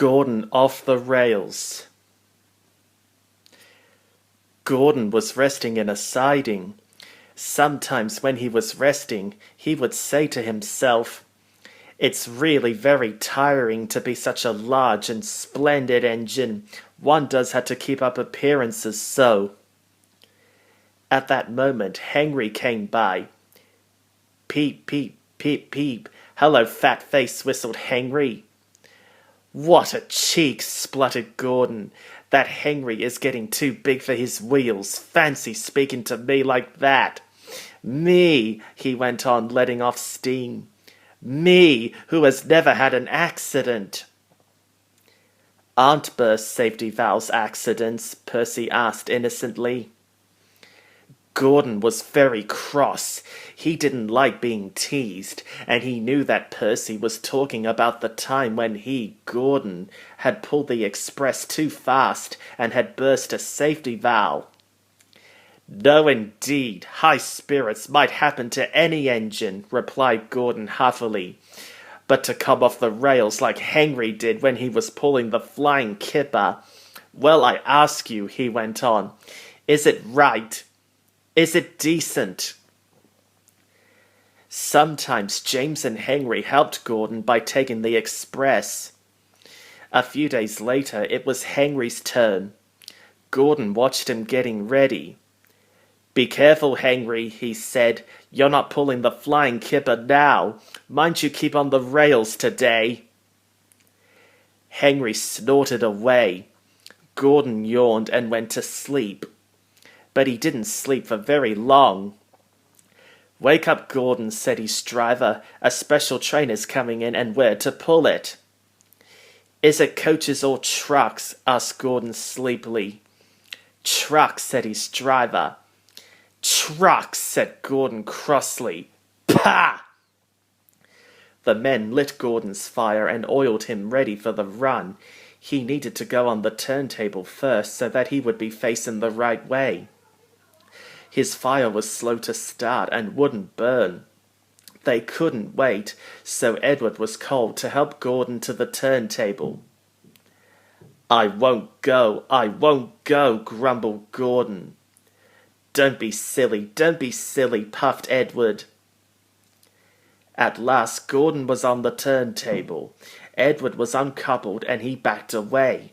Gordon off the rails. Gordon was resting in a siding. Sometimes when he was resting, he would say to himself, "It's really very tiring to be such a large and splendid engine. One does have to keep up appearances so." At that moment, Henry came by. "Peep, peep, peep, peep. Hello, fat face," whistled Henry. "What a cheek," spluttered Gordon. "That Henry is getting too big for his wheels. Fancy speaking to me like that. Me," he went on, letting off steam. "Me, who has never had an accident." "Aren't burst safety valves accidents?" Percy asked innocently. Gordon was very cross. He didn't like being teased, and he knew that Percy was talking about the time when he, Gordon, had pulled the express too fast and had burst a safety valve. "No, indeed. High spirits might happen to any engine," replied Gordon huffily. "But to come off the rails like Henry did when he was pulling the flying kipper. Well, I ask you," he went on, "is it right? Is it decent?" Sometimes James and Henry helped Gordon by taking the express. A few days later, it was Henry's turn. Gordon watched him getting ready. "Be careful, Henry," he said. "You're not pulling the flying kipper now. Mind you keep on the rails today." Henry snorted away. Gordon yawned and went to sleep. But he didn't sleep for very long. "Wake up, Gordon," said his driver. "A special train is coming in and we're to pull it." "Is it coaches or trucks?" asked Gordon sleepily. "Trucks," said his driver. "Trucks," said Gordon crossly. "Pah!" The men lit Gordon's fire and oiled him ready for the run. He needed to go on the turntable first so that he would be facing the right way. His fire was slow to start and wouldn't burn. They couldn't wait, so Edward was called to help Gordon to the turntable. I won't go, grumbled Gordon. Don't be silly, puffed Edward. At last Gordon was on the turntable. Edward was uncoupled and he backed away.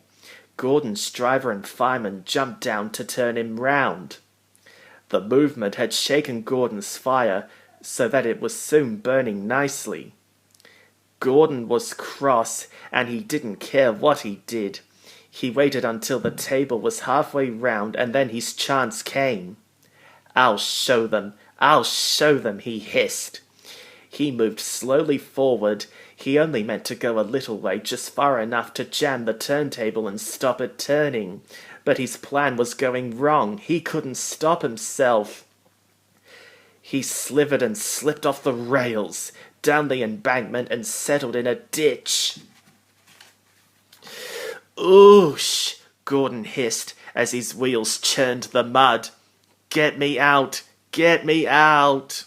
Gordon's driver and fireman jumped down to turn him round. The movement had shaken Gordon's fire so that it was soon burning nicely. Gordon was cross and he didn't care what he did. He waited until the table was halfway round and then his chance came. I'll show them, he hissed. He moved slowly forward. He only meant to go a little way, just far enough to jam the turntable and stop it turning. But his plan was going wrong. He couldn't stop himself. He slithered and slipped off the rails, down the embankment and settled in a ditch. "Oosh!" Gordon hissed as his wheels churned the mud. "Get me out! Get me out!"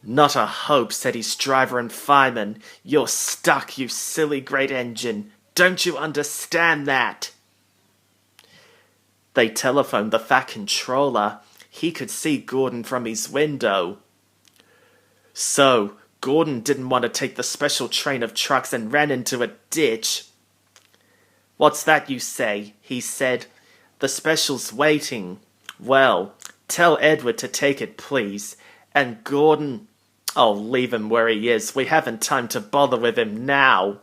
"Not a hope," said his driver and fireman. "You're stuck, you silly great engine. Don't you understand that?" They telephoned the Fat Controller. He could see Gordon from his window. So, Gordon didn't want to take the special train of trucks and ran into a ditch. "What's that you say?" he said. "The special's waiting." "Well, tell Edward to take it, please. And Gordon... Oh, leave him where he is. We haven't time to bother with him now."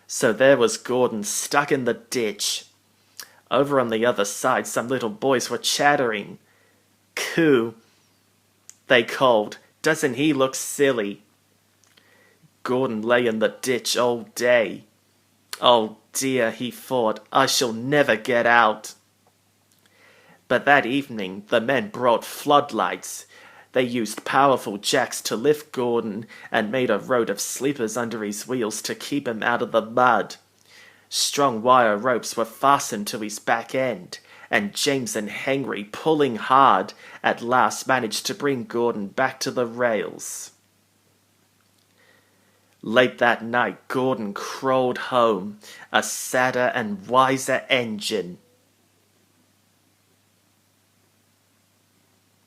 So there was Gordon stuck in the ditch. Over on the other side, some little boys were chattering. "Coo," they called. "Doesn't he look silly?" Gordon lay in the ditch all day. "Oh dear," he thought, "I shall never get out." But that evening, the men brought floodlights. They used powerful jacks to lift Gordon and made a road of sleepers under his wheels to keep him out of the mud. Strong wire ropes were fastened to his back end, and James and Henry, pulling hard, at last managed to bring Gordon back to the rails. Late that night, Gordon crawled home, a sadder and wiser engine.